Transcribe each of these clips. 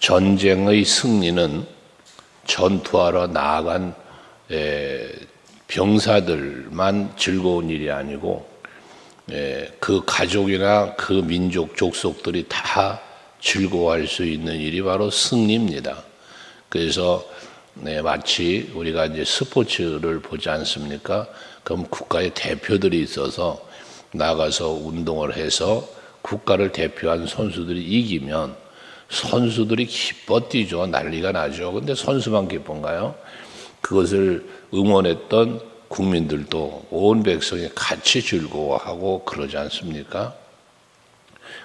전쟁의 승리는 전투하러 나아간 병사들만 즐거운 일이 아니고 그 가족이나 그 민족 족속들이 다 즐거워할 수 있는 일이 바로 승리입니다. 그래서 마치 우리가 이제 스포츠를 보지 않습니까? 그럼 국가의 대표들이 있어서 나가서 운동을 해서 국가를 대표한 선수들이 이기면 선수들이 기뻐 뛰죠. 난리가 나죠. 근데 선수만 기쁜가요? 그것을 응원했던 국민들도 온 백성이 같이 즐거워하고 그러지 않습니까?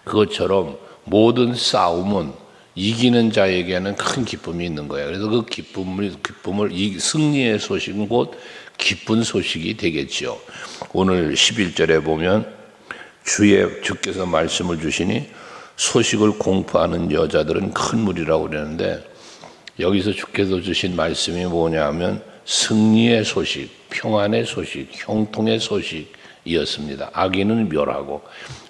그것처럼 모든 싸움은 이기는 자에게는 큰 기쁨이 있는 거예요. 그래서 그 기쁨을 승리의 소식은 곧 기쁜 소식이 되겠지요. 오늘 11절에 보면 주께서 말씀을 주시니 소식을 공포하는 여자들은 큰 무리라고 그러는데, 여기서 주께서 주신 말씀이 뭐냐 하면 승리의 소식, 평안의 소식, 형통의 소식이었습니다. 악인은 멸하고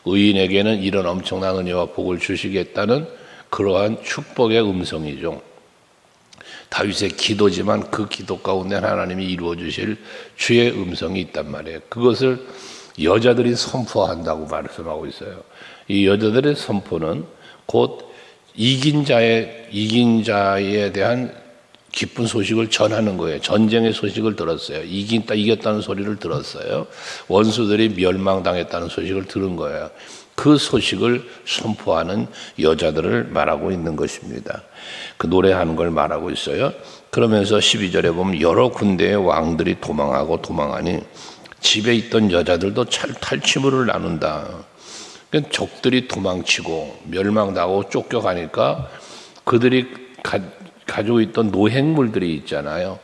의인에게는 이런 엄청난 은혜와 복을 주시겠다는 그러한 축복의 음성이죠. 다윗의 기도지만 그 기도 가운데 하나님이 이루어 주실 주의 음성이 있단 말이에요. 그것을 여자들이 선포한다고 말씀하고 있어요. 이 여자들의 선포는 곧 이긴 자에 대한 기쁜 소식을 전하는 거예요. 전쟁의 소식을 들었어요. 이겼다는 소리를 들었어요. 원수들이 멸망당했다는 소식을 들은 거예요. 그 소식을 선포하는 여자들을 말하고 있는 것입니다. 그 노래하는 걸 말하고 있어요. 그러면서 12절에 보면 여러 군대의 왕들이 도망하니 집에 있던 여자들도 탈취물을 나눈다. 그러니까 적들이 도망치고 멸망당하고 쫓겨가니까 그들이 가지고 있던 노획물들이 있잖아요.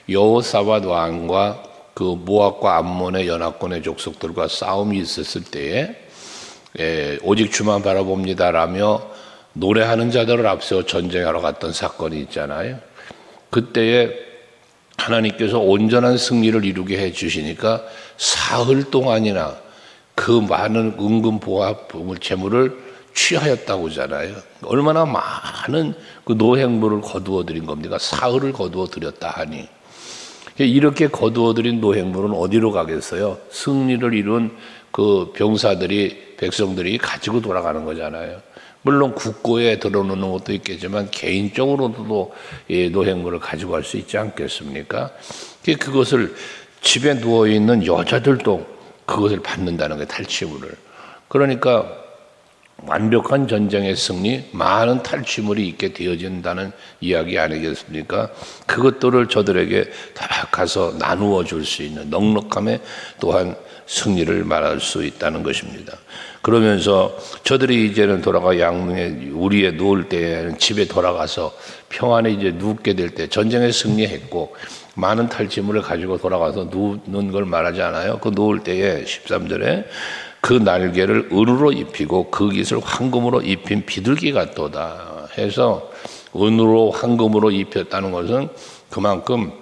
여호사밧 왕과 그 모압과 암몬의 연합군의 족속들과 싸움이 있었을 때에 오직 주만 바라봅니다라며 노래하는 자들을 앞세워 전쟁하러 갔던 사건이 있잖아요. 그때에 하나님께서 온전한 승리를 이루게 해주시니까 사흘 동안이나 그 많은 은금 보화 재물을 취하였다고 하잖아요. 얼마나 많은 그 노획물을 거두어 드린 겁니까? 사흘을 거두어 드렸다 하니. 이렇게 거두어 드린 노획물은 어디로 가겠어요? 승리를 이룬 그 병사들이, 백성들이 가지고 돌아가는 거잖아요. 물론 국고에 들어놓는 것도 있겠지만 개인적으로도 노획물을 가지고 갈 수 있지 않겠습니까? 그것을 집에 누워있는 여자들도 그것을 받는다는 거예요. 탈취물을. 그러니까 완벽한 전쟁의 승리, 많은 탈취물이 있게 되어진다는 이야기 아니겠습니까? 그것들을 저들에게 다 가서 나누어 줄 수 있는 넉넉함에 또한 승리를 말할 수 있다는 것입니다. 그러면서 저들이 이제는 돌아가 양문에 우리에 누울 때에는 집에 돌아가서 평안에 이제 눕게 될 때 전쟁에 승리했고 많은 탈취물을 가지고 돌아가서 누는 걸 말하지 않아요? 그 누울 때에 13절에 그 날개를 은으로 입히고 그 깃을 황금으로 입힌 비둘기 같도다 해서 은으로 황금으로 입혔다는 것은 그만큼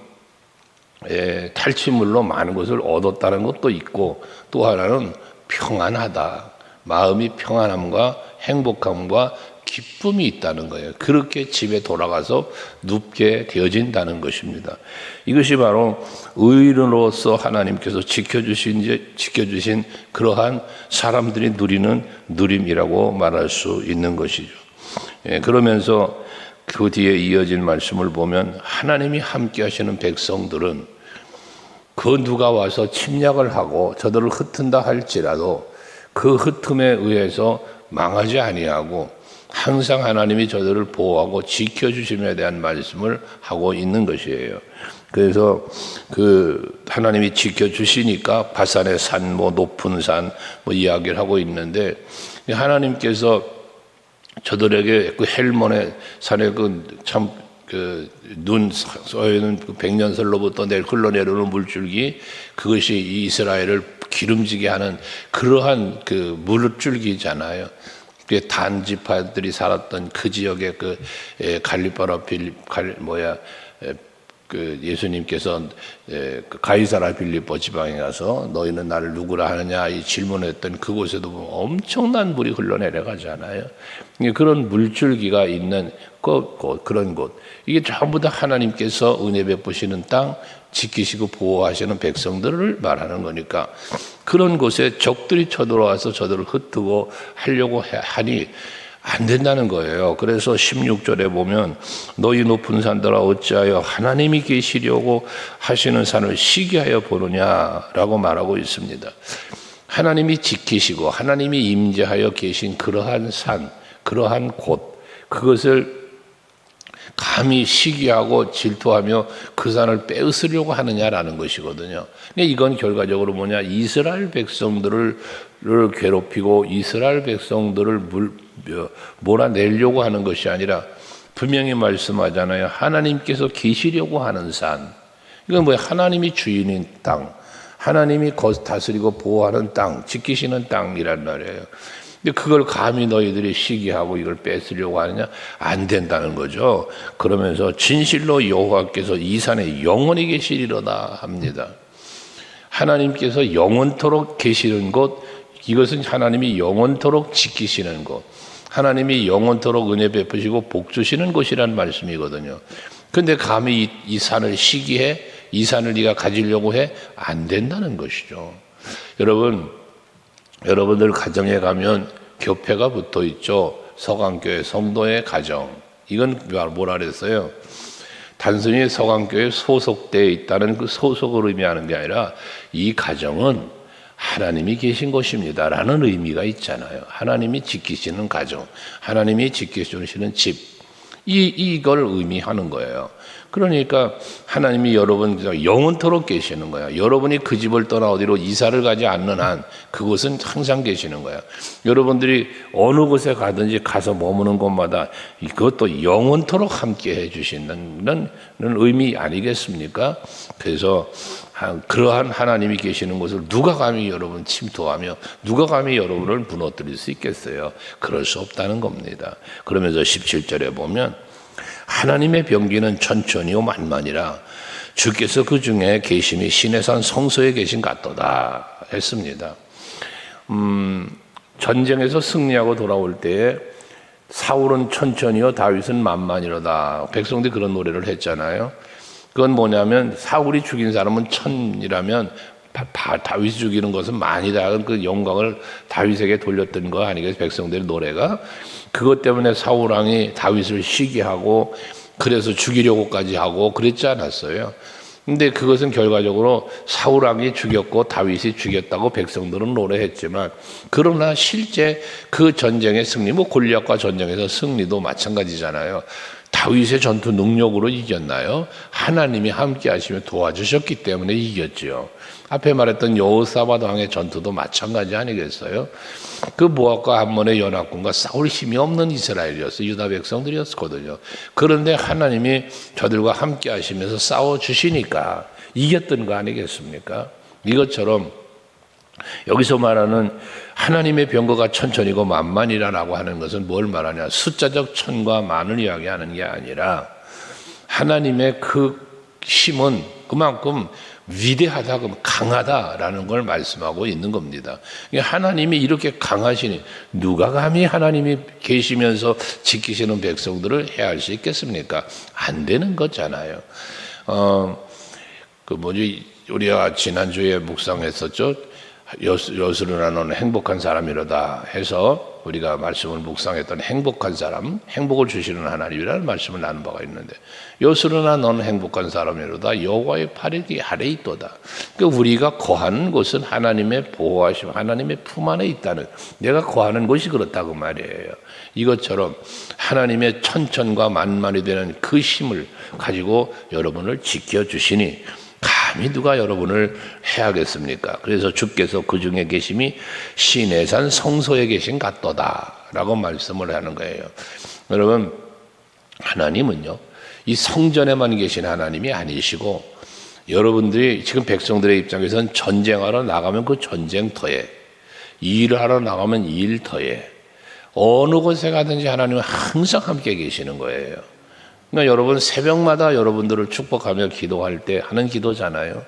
탈취물로 많은 것을 얻었다는 것도 있고, 또 하나는 평안하다, 마음이 평안함과 행복함과 기쁨이 있다는 거예요. 그렇게 집에 돌아가서 눕게 되어진다는 것입니다. 이것이 바로 의인으로서 하나님께서 지켜주신 그러한 사람들이 누리는 누림이라고 말할 수 있는 것이죠. 그러면서 그 뒤에 이어진 말씀을 보면 하나님이 함께 하시는 백성들은 그 누가 와서 침략을 하고 저들을 흩은다 할지라도 그 흩음에 의해서 망하지 아니하고 항상 하나님이 저들을 보호하고 지켜주심에 대한 말씀을 하고 있는 것이에요. 그래서 그 하나님이 지켜주시니까 바산의 산, 높은 산 이야기를 하고 있는데, 하나님께서 저들에게 그 헬몬의 산에 눈 쏘이는 그 백년설로부터 흘러내려오는 물줄기, 그것이 이스라엘을 기름지게 하는 그러한 그 물줄기잖아요. 단 지파들이 살았던 그 지역의 그 갈리바라 그 예수님께서 그 가이사라 빌립보 지방에 가서 너희는 나를 누구라 하느냐 이 질문했던 그곳에도 엄청난 물이 흘러내려가잖아요. 그런 물줄기가 있는 그런 곳, 이게 전부 다 하나님께서 은혜 베푸시는 땅, 지키시고 보호하시는 백성들을 말하는 거니까, 그런 곳에 적들이 쳐들어와서 저들을 흩뜨고 하려고 하니 안 된다는 거예요. 그래서 16절에 보면 너희 높은 산들아 어찌하여 하나님이 계시려고 하시는 산을 시기하여 보느냐라고 말하고 있습니다. 하나님이 지키시고 하나님이 임재하여 계신 그러한 산, 그러한 곳, 그것을 감히 시기하고 질투하며 그 산을 빼앗으려고 하느냐라는 것이거든요. 근데 이건 결과적으로 뭐냐, 이스라엘 백성들을 괴롭히고 이스라엘 백성들을 몰아내려고 하는 것이 아니라 분명히 말씀하잖아요. 하나님께서 계시려고 하는 산. 이건 뭐야? 하나님이 주인인 땅, 하나님이 다스리고 보호하는 땅, 지키시는 땅이란 말이에요. 근데 그걸 감히 너희들이 시기하고 이걸 뺏으려고 하느냐? 안 된다는 거죠. 그러면서 진실로 여호와께서 이 산에 영원히 계시리로다 합니다. 하나님께서 영원토록 계시는 곳, 이것은 하나님이 영원토록 지키시는 곳, 하나님이 영원토록 은혜 베푸시고 복 주시는 곳이란 말씀이거든요. 그런데 감히 이 산을 시기해? 이 산을 네가 가지려고 해? 안 된다는 것이죠. 여러분들 가정에 가면 교회가 붙어 있죠. 서강교회 성도의 가정. 이건 뭐라 그랬어요? 단순히 서강교회에 소속되어 있다는 그 소속을 의미하는 게 아니라 이 가정은 하나님이 계신 곳입니다 라는 의미가 있잖아요. 하나님이 지키시는 가정, 하나님이 지켜주시는 집, 이걸 의미하는 거예요. 그러니까 하나님이 여러분 영원토록 계시는 거야. 여러분이 그 집을 떠나 어디로 이사를 가지 않는 한 그곳은 항상 계시는 거야. 여러분들이 어느 곳에 가든지 가서 머무는 곳마다 그것도 영원토록 함께 해주시는 의미 아니겠습니까? 그래서 그러한 하나님이 계시는 곳을 누가 감히 여러분 침투하며 누가 감히 여러분을 무너뜨릴 수 있겠어요? 그럴 수 없다는 겁니다. 그러면서 17절에 보면 하나님의 병기는 천천히요 만만이라 주께서 그 중에 계심이 시내산 성소에 계신 같도다 했습니다. 전쟁에서 승리하고 돌아올 때에 사울은 천천히요 다윗은 만만이로다, 백성들이 그런 노래를 했잖아요. 그건 뭐냐면 사울이 죽인 사람은 천이라면 다윗이 죽이는 것은 만이다, 그 영광을 다윗에게 돌렸던 거 아니겠어요? 백성들의 노래가. 그것 때문에 사울 왕이 다윗을 시기하고 그래서 죽이려고까지 하고 그랬지 않았어요? 근데 그것은 결과적으로 사울 왕이 죽였고 다윗이 죽였다고 백성들은 노래했지만, 그러나 실제 그 전쟁의 승리, 골리앗과 전쟁에서 승리도 마찬가지잖아요. 다윗의 전투 능력으로 이겼나요? 하나님이 함께 하시며 도와주셨기 때문에 이겼죠. 앞에 말했던 여호사밧 왕의 전투도 마찬가지 아니겠어요? 그 모압과 암몬의 연합군과 싸울 힘이 없는 이스라엘이었어요. 유다 백성들이었거든요. 그런데 하나님이 저들과 함께 하시면서 싸워주시니까 이겼던 거 아니겠습니까? 이것처럼 여기서 말하는 하나님의 병거가 천천히고 만만이라고 하는 것은 뭘 말하냐? 숫자적 천과 만을 이야기하는 게 아니라 하나님의 그 힘은 그만큼 위대하다, 강하다라는 걸 말씀하고 있는 겁니다. 하나님이 이렇게 강하시니 누가 감히 하나님이 계시면서 지키시는 백성들을 해할 수 있겠습니까? 안 되는 거잖아요. 우리가 지난주에 묵상했었죠. 여수르나 너는 행복한 사람이로다 해서 우리가 말씀을 묵상했던 행복한 사람, 행복을 주시는 하나님이라는 말씀을 나눈 바가 있는데, 여수르나 너는 행복한 사람이로다 여호와의 팔이 네 아래에 있도다. 그러니까 우리가 거하는 곳은 하나님의 보호하심, 하나님의 품 안에 있다는, 내가 거하는 곳이 그렇다고 말이에요. 이것처럼 하나님의 천천과 만만이 되는 그 힘을 가지고 여러분을 지켜주시니 감히 누가 여러분을 해하겠습니까? 그래서 주께서 그 중에 계심이 시내산 성소에 계신 같도다 라고 말씀을 하는 거예요. 여러분, 하나님은요 이 성전에만 계신 하나님이 아니시고, 여러분들이 지금 백성들의 입장에서는 전쟁하러 나가면 그 전쟁터에, 일을 하러 나가면 일터에, 어느 곳에 가든지 하나님은 항상 함께 계시는 거예요. 그러니까 여러분 새벽마다 여러분들을 축복하며 기도할 때 하는 기도잖아요.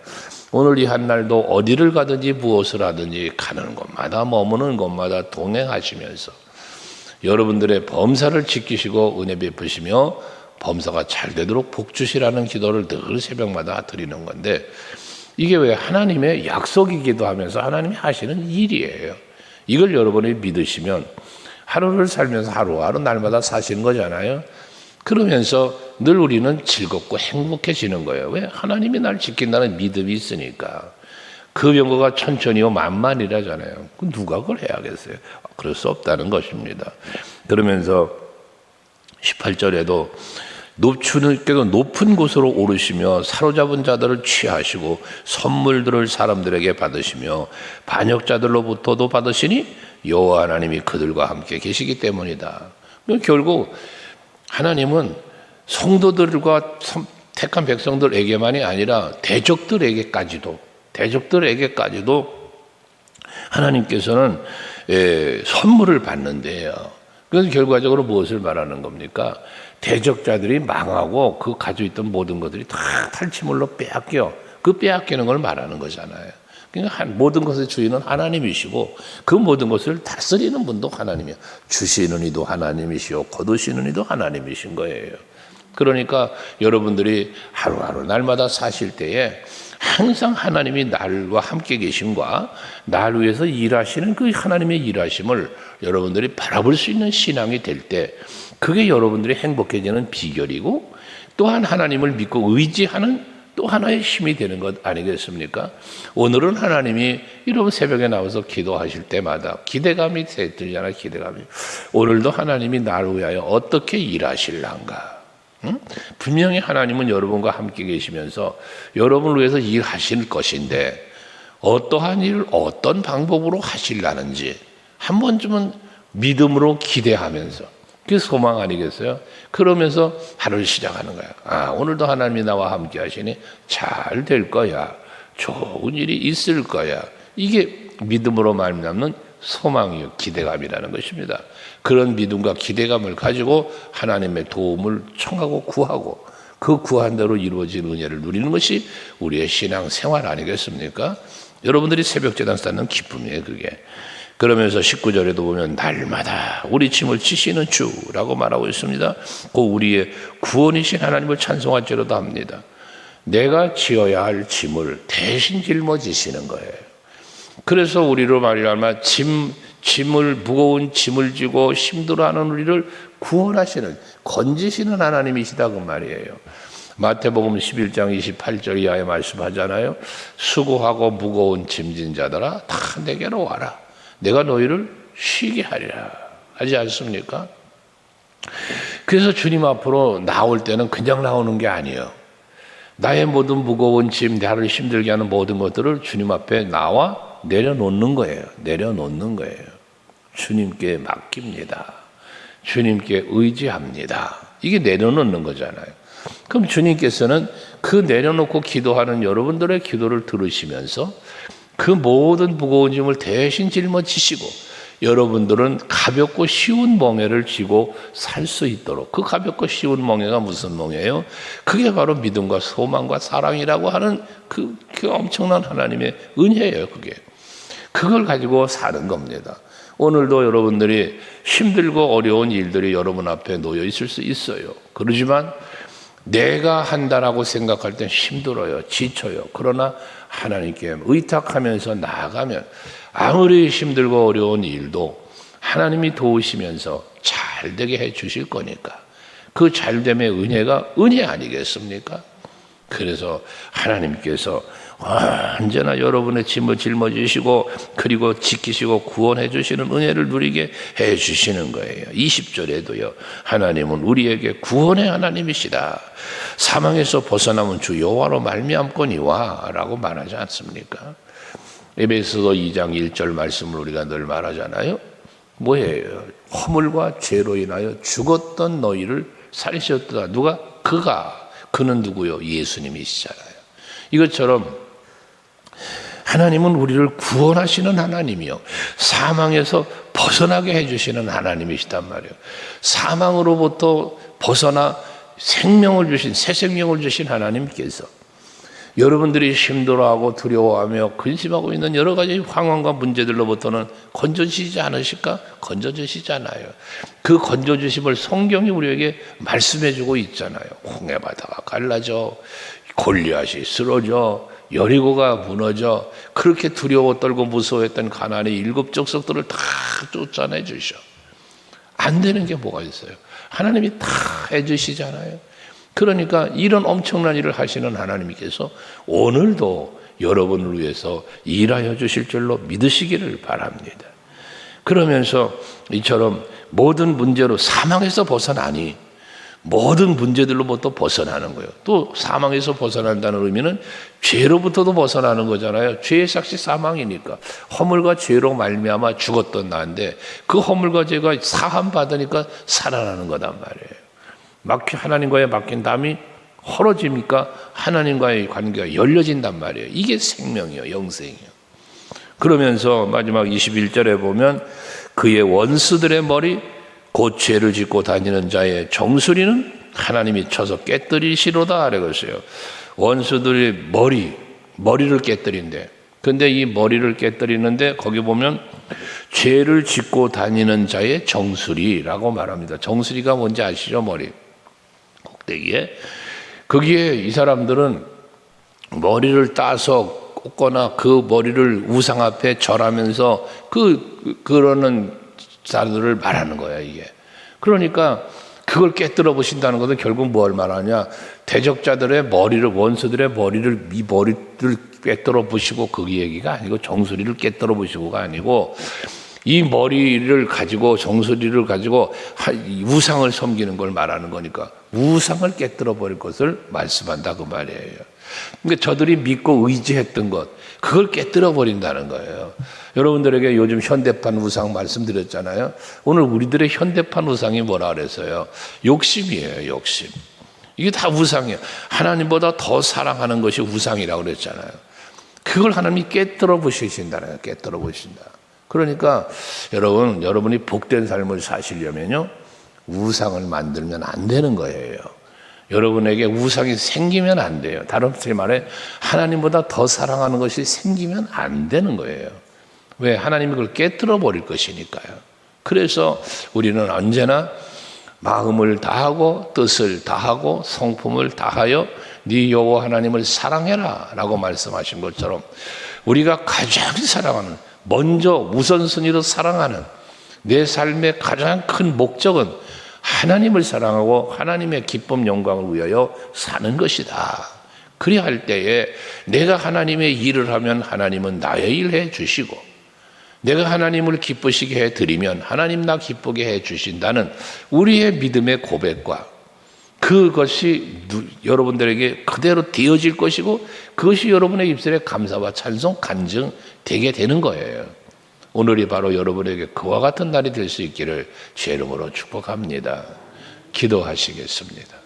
오늘 이 한날도 어디를 가든지 무엇을 하든지 가는 곳마다 머무는 곳마다 동행하시면서 여러분들의 범사를 지키시고 은혜 베푸시며 범사가 잘 되도록 복 주시라는 기도를 늘 새벽마다 드리는 건데, 이게 왜 하나님의 약속이기도 하면서 하나님이 하시는 일이에요. 이걸 여러분이 믿으시면 하루를 살면서 하루하루 날마다 사시는 거잖아요. 그러면서 늘 우리는 즐겁고 행복해지는 거예요. 왜? 하나님이 날 지킨다는 믿음이 있으니까. 그 병거가 천천히요 만만이라잖아요. 누가 그걸 해야겠어요? 그럴 수 없다는 것입니다. 그러면서 18절에도 주님께서 높은 곳으로 오르시며 사로잡은 자들을 취하시고 선물들을 사람들에게 받으시며 반역자들로부터도 받으시니 여호와 하나님이 그들과 함께 계시기 때문이다. 결국 하나님은 성도들과 택한 백성들에게만이 아니라 대적들에게까지도 하나님께서는 선물을 받는데요. 그래서 결과적으로 무엇을 말하는 겁니까? 대적자들이 망하고 그 가지고 있던 모든 것들이 다 탈취물로 빼앗겨. 그 빼앗기는 걸 말하는 거잖아요. 그러니까 모든 것의 주인은 하나님이시고 그 모든 것을 다스리는 분도 하나님이에요. 주시는 이도 하나님이시오 거두시는 이도 하나님이신 거예요. 그러니까 여러분들이 하루하루 날마다 사실 때에 항상 하나님이 나와 함께 계심과 날 위해서 일하시는 그 하나님의 일하심을 여러분들이 바라볼 수 있는 신앙이 될 때, 그게 여러분들이 행복해지는 비결이고 또한 하나님을 믿고 의지하는 또 하나의 힘이 되는 것 아니겠습니까? 오늘은 하나님이 여러분 새벽에 나와서 기도하실 때마다 기대감이 들잖아요. 기대감이. 오늘도 하나님이 나를 위하여 어떻게 일하실란가? 분명히 하나님은 여러분과 함께 계시면서 여러분을 위해서 일하실 것인데 어떠한 일을 어떤 방법으로 하시려는지 한 번쯤은 믿음으로 기대하면서, 그게 소망 아니겠어요? 그러면서 하루를 시작하는 거야. 오늘도 하나님이 나와 함께 하시니 잘 될 거야. 좋은 일이 있을 거야. 이게 믿음으로 말미암는 소망이요, 기대감이라는 것입니다. 그런 믿음과 기대감을 가지고 하나님의 도움을 청하고 구하고 그 구한 대로 이루어진 은혜를 누리는 것이 우리의 신앙 생활 아니겠습니까? 여러분들이 새벽 제단 쌓는 기쁨이에요, 그게. 그러면서 19절에도 보면 날마다 우리 짐을 지시는 주라고 말하고 있습니다. 그 우리의 구원이신 하나님을 찬송할지로도 합니다. 내가 지어야 할 짐을 대신 짊어지시는 거예요. 그래서 우리로 말하면 무거운 짐을 지고 힘들어하는 우리를 구원하시는, 건지시는 하나님이시다 그 말이에요. 마태복음 11장 28절 이하에 말씀하잖아요. 수고하고 무거운 짐진 자들아 다 내게로 와라. 내가 너희를 쉬게 하리라 하지 않습니까? 그래서 주님 앞으로 나올 때는 그냥 나오는 게 아니에요. 나의 모든 무거운 짐, 나를 힘들게 하는 모든 것들을 주님 앞에 나와 내려놓는 거예요. 내려놓는 거예요. 주님께 맡깁니다. 주님께 의지합니다. 이게 내려놓는 거잖아요. 그럼 주님께서는 그 내려놓고 기도하는 여러분들의 기도를 들으시면서 그 모든 무거운 짐을 대신 짊어지시고 여러분들은 가볍고 쉬운 멍에를 쥐고 살 수 있도록, 그 가볍고 쉬운 멍에가 무슨 멍에예요? 그게 바로 믿음과 소망과 사랑이라고 하는 그 엄청난 하나님의 은혜예요. 그걸 가지고 사는 겁니다. 오늘도 여러분들이 힘들고 어려운 일들이 여러분 앞에 놓여 있을 수 있어요. 그러지만 내가 한다라고 생각할 땐 힘들어요. 지쳐요. 그러나 하나님께 의탁하면서 나아가면 아무리 힘들고 어려운 일도 하나님이 도우시면서 잘 되게 해 주실 거니까 그 잘됨의 은혜가 은혜 아니겠습니까? 그래서 하나님께서 언제나 여러분의 짐을 짊어지시고 그리고 지키시고 구원해 주시는 은혜를 누리게 해 주시는 거예요. 20절에도요. 하나님은 우리에게 구원의 하나님이시다. 사망에서 벗어남은 주 여호와로 말미암거니와 라고 말하지 않습니까? 에베소서 2장 1절 말씀을 우리가 늘 말하잖아요. 뭐예요? 허물과 죄로 인하여 죽었던 너희를 살리셨다. 누가? 그는 누구요? 예수님이시잖아요. 이것처럼 하나님은 우리를 구원하시는 하나님이요, 사망에서 벗어나게 해주시는 하나님이시단 말이에요. 사망으로부터 벗어나 생명을 주신, 새 생명을 주신 하나님께서 여러분들이 힘들어하고 두려워하며 근심하고 있는 여러 가지 상황과 문제들로부터는 건져주시지 않으실까? 건져주시지 않아요. 그 건져주심을 성경이 우리에게 말씀해주고 있잖아요. 홍해 바다가 갈라져, 골리앗이 쓰러져, 여리고가 무너져, 그렇게 두려워 떨고 무서워했던 가나안의 7 족속들을 다 쫓아내 주셔. 안 되는 게 뭐가 있어요? 하나님이 다 해주시잖아요. 그러니까 이런 엄청난 일을 하시는 하나님께서 오늘도 여러분을 위해서 일하여 주실 줄로 믿으시기를 바랍니다. 그러면서 이처럼 모든 문제로 사망에서 벗어나니 모든 문제들로부터 벗어나는 거예요. 또 사망에서 벗어난다는 의미는 죄로부터도 벗어나는 거잖아요. 죄의 삭시 사망이니까 허물과 죄로 말미암아 죽었던 나인데 그 허물과 죄가 사함 받으니까 살아나는 거단 말이에요. 하나님과의 막힌 담이 헐어지니까 하나님과의 관계가 열려진단 말이에요. 이게 생명이에요. 영생이에요. 그러면서 마지막 21절에 보면 그의 원수들의 머리 곧 죄를 짓고 다니는 자의 정수리는 하나님이 쳐서 깨뜨리시로다 그랬어요. 원수들의 머리를 깨뜨린대. 근데 이 머리를 깨뜨리는데 거기 보면 죄를 짓고 다니는 자의 정수리라고 말합니다. 정수리가 뭔지 아시죠? 머리 꼭대기에. 거기에 이 사람들은 머리를 따서 꽂거나 그 머리를 우상 앞에 절하면서 그러는 사람들을 말하는 거야, 이게. 그러니까 그걸 깨뜨려 보신다는 것은 결국 뭘 말하냐? 대적자들의 머리를, 원수들의 머리를, 이 머리를 깨뜨려 보시고 그 얘기가 아니고 정수리를 깨뜨려 보시고가 아니고 이 머리를 가지고 정수리를 가지고 우상을 섬기는 걸 말하는 거니까 우상을 깨뜨려 버릴 것을 말씀한다 그 말이에요. 그러니까 저들이 믿고 의지했던 것 그걸 깨뜨려 버린다는 거예요. 여러분들에게 요즘 현대판 우상 말씀드렸잖아요. 오늘 우리들의 현대판 우상이 뭐라 그랬어요? 욕심이에요. 욕심. 이게 다 우상이에요. 하나님보다 더 사랑하는 것이 우상이라고 그랬잖아요. 그걸 하나님이 깨뜨려 보신다는 거예요. 깨뜨려 보신다. 그러니까 여러분이 복된 삶을 사시려면요 우상을 만들면 안 되는 거예요. 여러분에게 우상이 생기면 안 돼요. 다른 말에 하나님보다 더 사랑하는 것이 생기면 안 되는 거예요. 왜? 하나님이 그걸 깨뜨려 버릴 것이니까요. 그래서 우리는 언제나 마음을 다하고 뜻을 다하고 성품을 다하여 네 여호와 하나님을 사랑해라 라고 말씀하신 것처럼 우리가 가장 사랑하는 먼저 우선순위로 사랑하는 내 삶의 가장 큰 목적은 하나님을 사랑하고 하나님의 기쁨 영광을 위하여 사는 것이다. 그래야 할 때에 내가 하나님의 일을 하면 하나님은 나의 일 해주시고 내가 하나님을 기쁘시게 해드리면 하나님 나 기쁘게 해주신다는 우리의 믿음의 고백과 그것이 여러분들에게 그대로 되어질 것이고 그것이 여러분의 입술에 감사와 찬송, 간증 되게 되는 거예요. 오늘이 바로 여러분에게 그와 같은 날이 될 수 있기를 주의 이름으로 축복합니다. 기도하시겠습니다.